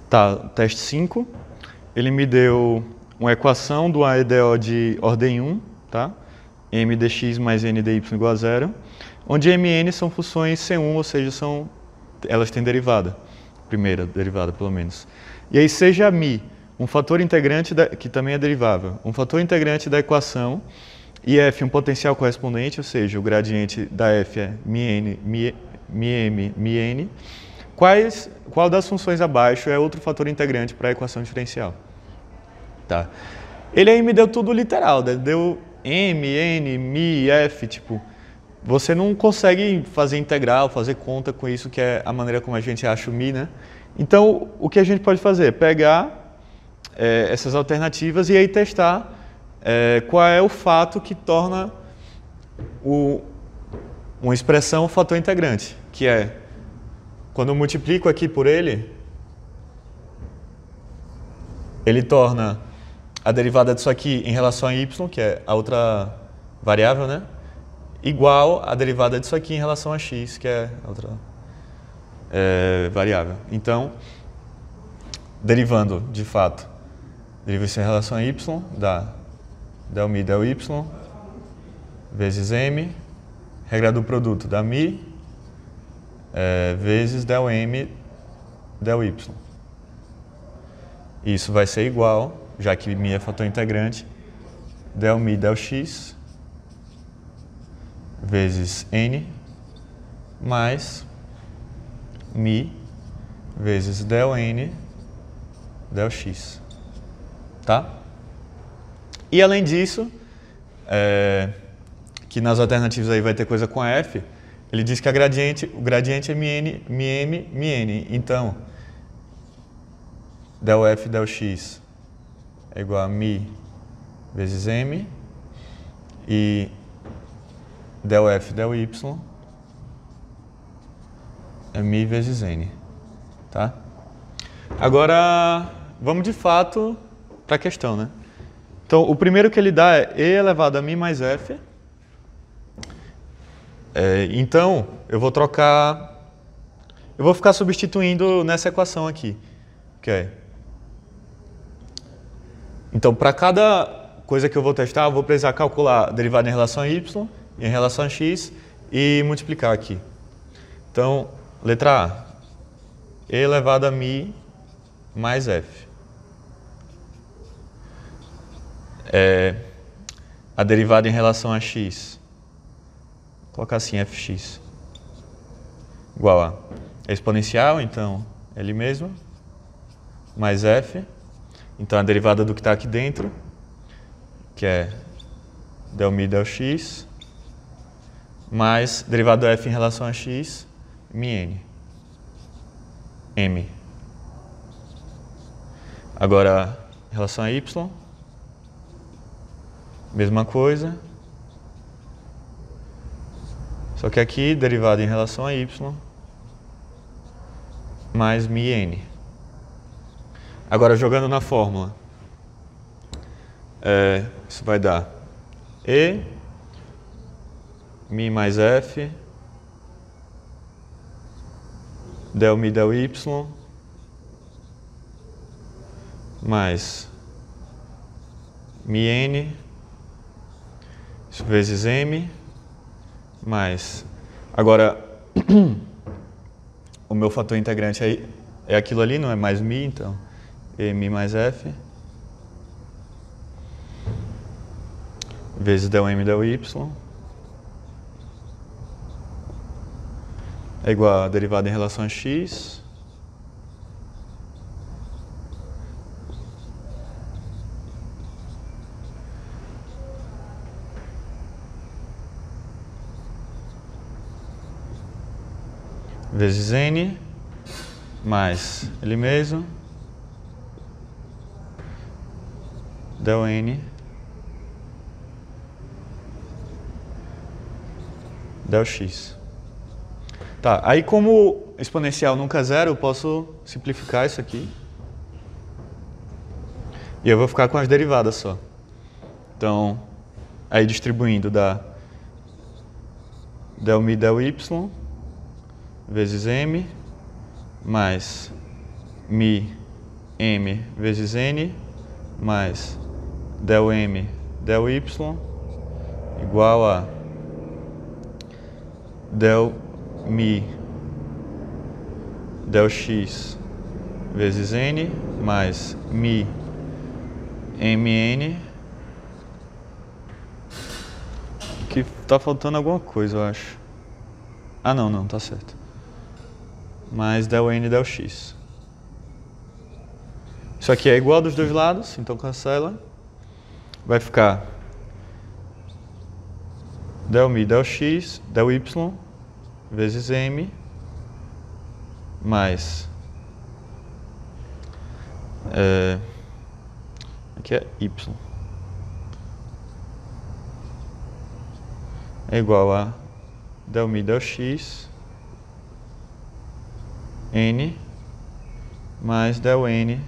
Tá, teste 5. Ele me deu uma equação do AEDO de ordem 1, tá? M dx mais n dy igual a zero, onde m e n são funções C1, ou seja, elas têm derivada, primeira derivada pelo menos. E aí seja μ um fator integrante, que também é derivável, um fator integrante da equação, e f um potencial correspondente, ou seja, o gradiente da f é μn, μm, μn. Qual das funções abaixo é outro fator integrante para a equação diferencial? Tá. Ele aí me deu tudo literal, deu m, n, μ, f, tipo, você não consegue fazer integral, fazer conta com isso, que é a maneira como a gente acha o μ, né? Então, o que a gente pode fazer? Pegar essas alternativas e aí testar qual é o fato que torna uma expressão um fator integrante, que é, quando eu multiplico aqui por ele torna a derivada disso aqui em relação a y, que é a outra variável, né? Igual a derivada disso aqui em relação a x, que é a outra variável. Então, derivando, de fato, deriva isso em relação a y, dá del mi del y vezes m, regra do produto dá mi, vezes del m del y. Isso vai ser igual, já que mi é fator integrante, del mi del x vezes n mais mi vezes del n del x. Tá? E além disso, que nas alternativas aí vai ter coisa com a f, ele diz que o gradiente é μn, μm, μn. Então, del f del x é igual a mi vezes m e del f del y é mi vezes n. Tá? Agora, vamos de fato para a questão, né? Então, o primeiro que ele dá é e elevado a mi mais f. Então, eu vou ficar substituindo nessa equação aqui. Okay. Então, para cada coisa que eu vou testar, eu vou precisar calcular a derivada em relação a y, em relação a x e multiplicar aqui. Então, letra A, e elevado a mi mais f. A derivada em relação a x, vou colocar assim, fx, igual a exponencial, então, ele mesmo, mais f, então a derivada do que está aqui dentro, que é del mi del x, mais derivada do f em relação a x, μn, m. Agora, em relação a y, mesma coisa, só que aqui, derivada em relação a y, mais μn. Agora, jogando na fórmula, isso vai dar e mi mais f, del mi del y, mais μn, isso vezes m, mais... Agora, o meu fator integrante aí é aquilo ali, não é mais mi, então, e mi mais f, vezes del m del y, é igual a derivada em relação a x, vezes n, mais ele mesmo, del n, del x. Tá, aí como exponencial nunca é zero, eu posso simplificar isso aqui. E eu vou ficar com as derivadas só. Então, aí distribuindo dá del mi del y vezes m mais mi m vezes n mais del m del y igual a del mi del x vezes n mais mi mn. Aqui tá faltando alguma coisa, eu acho. Ah, não, tá certo. Mais del n del x. Isso aqui é igual dos dois lados, então cancela. Vai ficar del mi del x del y vezes m mais aqui é y é igual a del mi del x n mais del n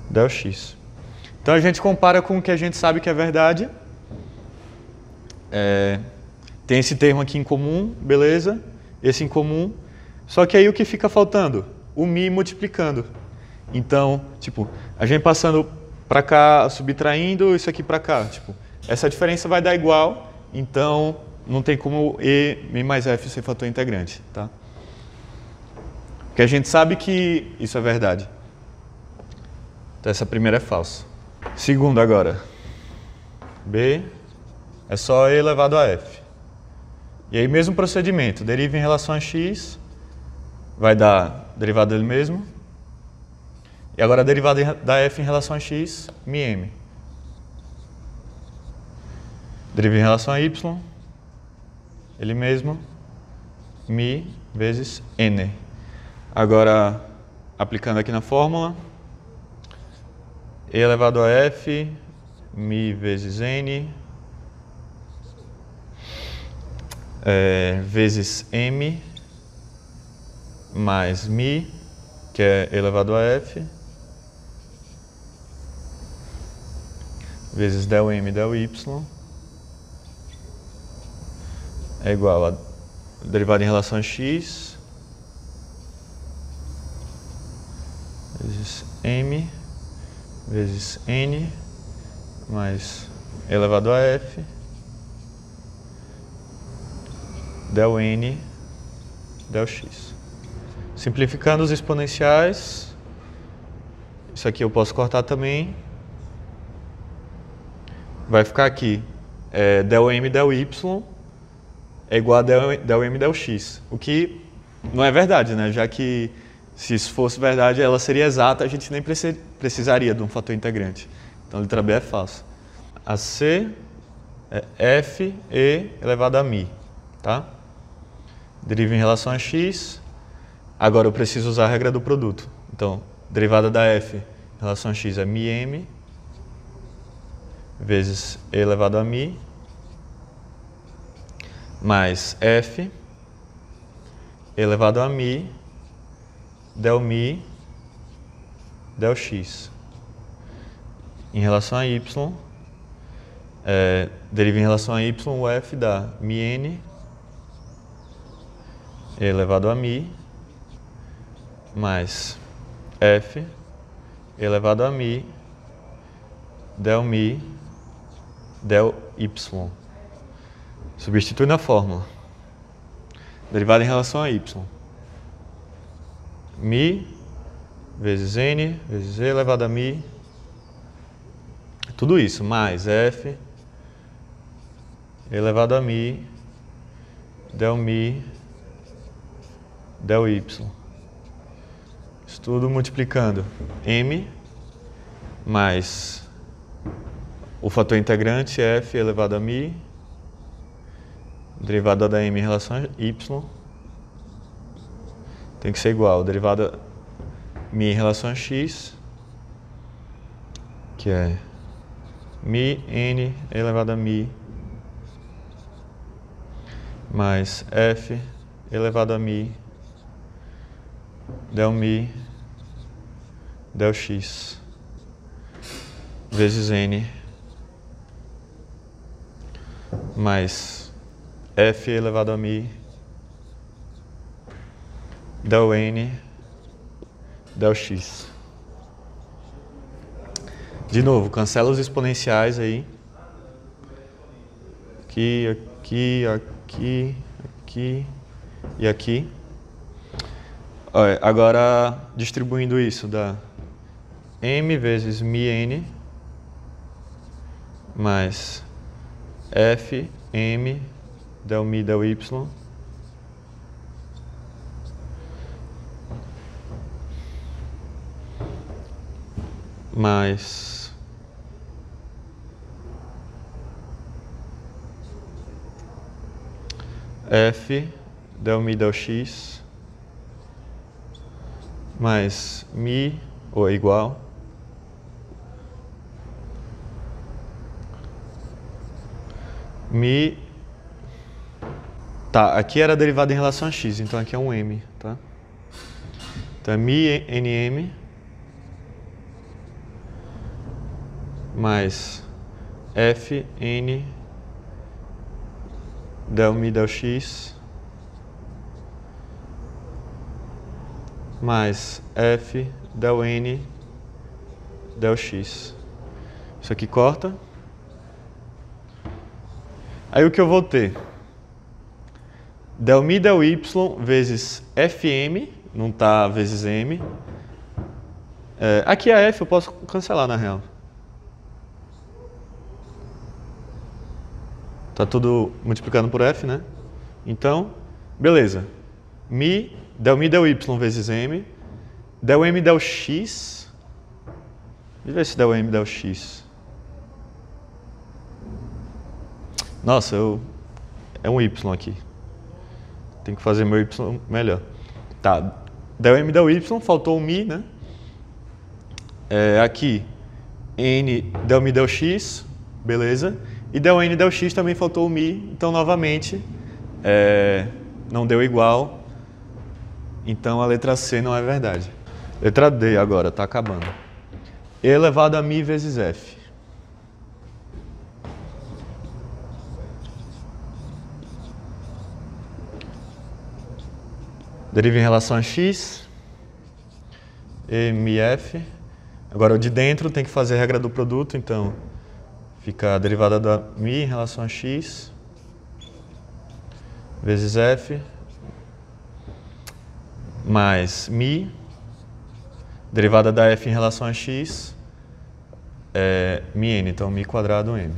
del x. Então a gente compara com o que a gente sabe que é verdade. Tem esse termo aqui em comum, beleza? Esse em comum. Só que aí o que fica faltando? O mi multiplicando. Então, tipo, a gente passando para cá, subtraindo isso aqui para cá. Tipo, essa diferença vai dar igual, então não tem como mi mais f ser fator integrante, tá? Porque a gente sabe que isso é verdade. Então essa primeira é falsa. Segunda agora. B é só e elevado a f. E aí mesmo procedimento, deriva em relação a x, vai dar derivada dele mesmo. E agora a derivada da f em relação a x, μm. Deriva em relação a y, ele mesmo, mi vezes n. Agora, aplicando aqui na fórmula, e elevado a f, mi vezes n, vezes m, mais mi, que é elevado a f, vezes del m del y, é igual a derivada em relação a x, vezes m, vezes n, mais elevado a f, del n del x. Simplificando os exponenciais, isso aqui eu posso cortar também. Vai ficar aqui, del m del y é igual a del m del x. O que não é verdade, né? Já que se isso fosse verdade, ela seria exata, a gente nem precisaria de um fator integrante. Então a letra B é falsa. A C é f e elevado a mi, tá? Deriva em relação a x. Agora eu preciso usar a regra do produto. Então, derivada da f em relação a x é μm vezes e elevado a mi mais f elevado a mi del x. Em relação a y, deriva em relação a y, o f dá μn elevado a mi mais f elevado a mi del y. Substitui na fórmula. Derivada em relação a y. Mi vezes n vezes e elevado a mi. Tudo isso, mais f elevado a mi del y. Isso tudo multiplicando m mais o fator integrante f elevado a mi, derivada da m em relação a y, tem que ser igual, derivada mi em relação a x, que é mi n elevado a mi, mais f elevado a mi del x, vezes n, mais f elevado a mi del n, del x. De novo, cancela os exponenciais aí. Aqui, aqui, aqui, aqui e aqui. Olha, agora, distribuindo isso, dá m vezes μn mais f m del mi del y mais f del mi del x mais mi, ou é igual, mi, tá, aqui era a derivada em relação a x, então aqui é um m, tá? Então é mi nm mais f n del mi del x mais f del n del x. Isso aqui corta. Aí o que eu vou ter? Del mi del y vezes fm, não está vezes m. Aqui a f eu posso cancelar na real. Está tudo multiplicando por f, né? Então, beleza. Del mi del y vezes m. Del m del x. Deixa eu ver se del m del x. Nossa, é um y aqui. Tem que fazer meu y melhor. Tá, del m del y, faltou o mi, né? Aqui, n del mi del x, beleza. E del n del x também faltou o mi, então novamente não deu igual. Então a letra C não é verdade. Letra D agora, tá acabando. E elevado a mi vezes f. Deriva em relação a x, e mi f. Agora o de dentro tem que fazer a regra do produto, então fica a derivada da mi em relação a x vezes f mais mi, derivada da f em relação a x é mi n, então mi quadrado m.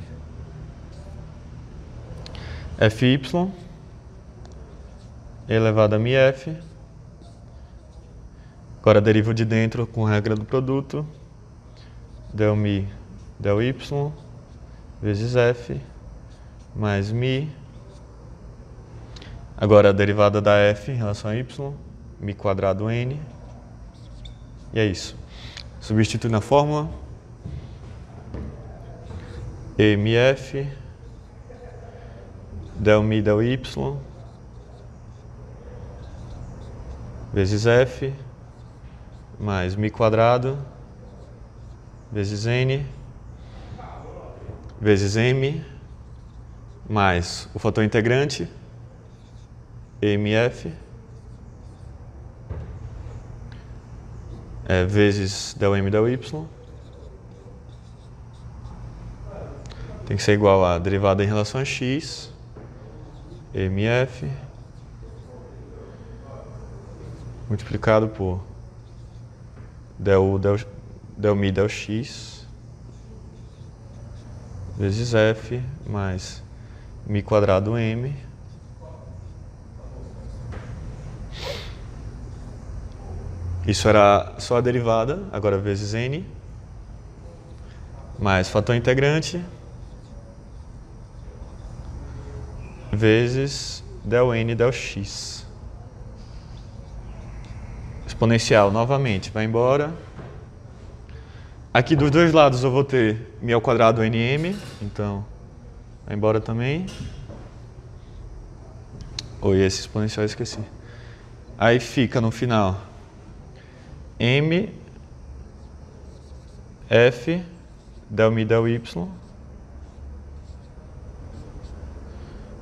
Fy elevado a mi f. Agora derivo de dentro com a regra do produto. Del mi del y vezes f mais mi. Agora a derivada da f em relação a y, mi quadrado n. E é isso. Substitui na fórmula. E mi f del mi del y vezes f mais mi quadrado vezes n vezes m mais o fator integrante mf vezes del m del y tem que ser igual a derivada em relação a x mf multiplicado por del mi del x vezes f mais mi quadrado m isso era só a derivada, agora vezes n mais fator integrante vezes del n del x. Exponencial novamente, vai embora. Aqui dos dois lados eu vou ter mi ao quadrado nm, então vai embora também. Esse exponencial eu esqueci. Aí fica no final m f del mi del y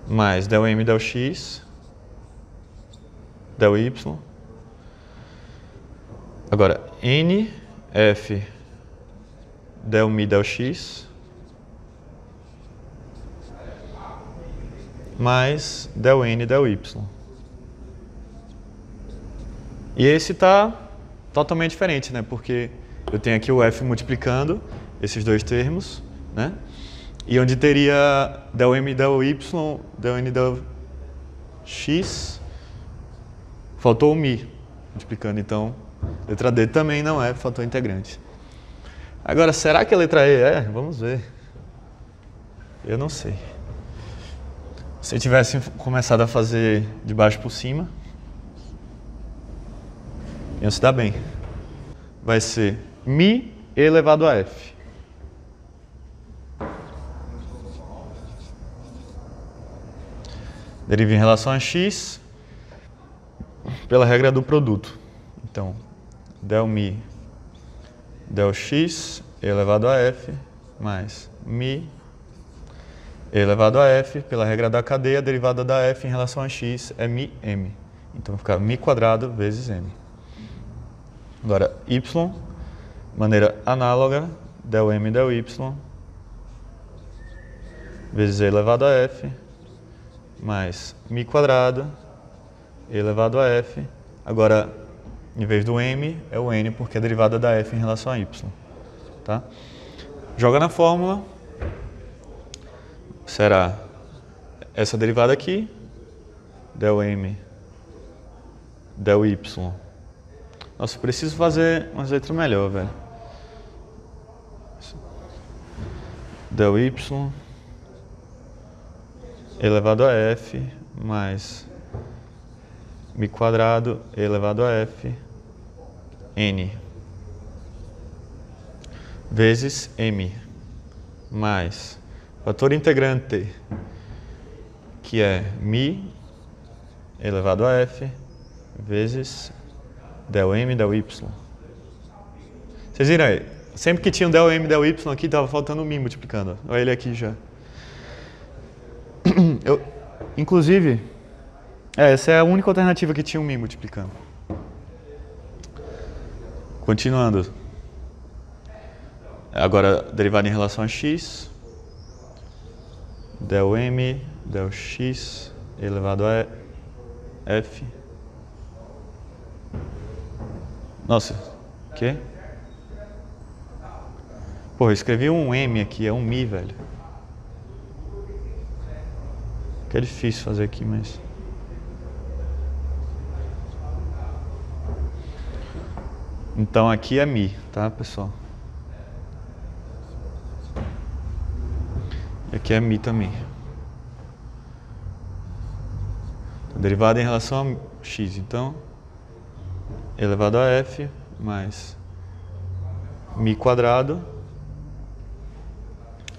mais del m del x del y Agora, N, F, del mi, del x, mais del N, del y. E esse está totalmente diferente, né? Porque eu tenho aqui o F multiplicando esses dois termos, né? E onde teria del M, del Y, del N, del x, faltou o mi multiplicando. Então, letra D também não é fator integrante. Agora, será que a letra E é? Vamos ver. Eu não sei. Se eu tivesse começado a fazer de baixo por cima, iam se dar bem. Vai ser mi elevado a f. Deriva em relação a x pela regra do produto. Então, del mi, del x elevado a f, mais mi elevado a f, pela regra da cadeia, a derivada da f em relação a x é mi m. Então, vai ficar mi quadrado vezes m. Agora, y, maneira análoga, del m, del y, vezes e elevado a f, mais mi quadrado, e elevado a f. Agora, em vez do m, é o n, porque é a derivada da f em relação a y. Tá? Joga na fórmula, será essa derivada aqui, del m, del y. Nossa, eu preciso fazer umas letras melhor, velho. Del y elevado a f mais mi quadrado elevado a f n vezes m mais fator integrante, que é mi elevado a f vezes del m, del y. Vocês viram aí? Sempre que tinha um del m, del y aqui, estava faltando um mi multiplicando. Olha ele aqui já. Inclusive, essa é a única alternativa que tinha um mi multiplicando. Continuando. Agora, derivada em relação a x. Del m, del x elevado a f. Nossa, o quê? Pô, eu escrevi um m aqui, é um mi, velho. Que é difícil fazer aqui, mas... Então aqui é mi, tá, pessoal? E aqui é mi também. Derivada em relação a x, então... elevado a f mais mi quadrado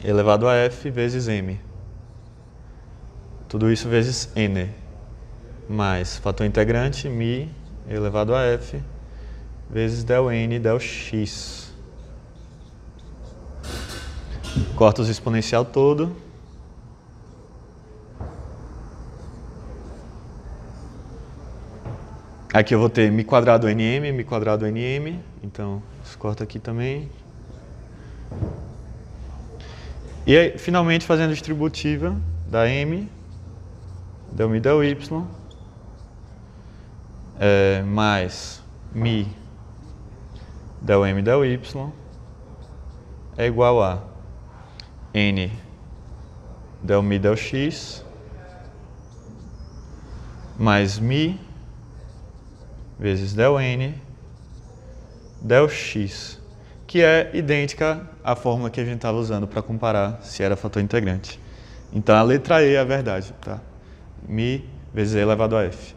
elevado a f vezes m. Tudo isso vezes n, mais fator integrante, mi elevado a f, vezes del n, del x. Corta os exponencial todo. Aqui eu vou ter mi quadrado nm, mi quadrado nm, então isso corta aqui também. E aí, finalmente, fazendo a distributiva da m, del mi, del y, mais mi del m, del y, é igual a n del mi, del x, mais mi vezes del n, del x, que é idêntica à fórmula que a gente estava usando para comparar se era fator integrante. Então, a letra E é a verdade, tá? Mi vezes E elevado a f.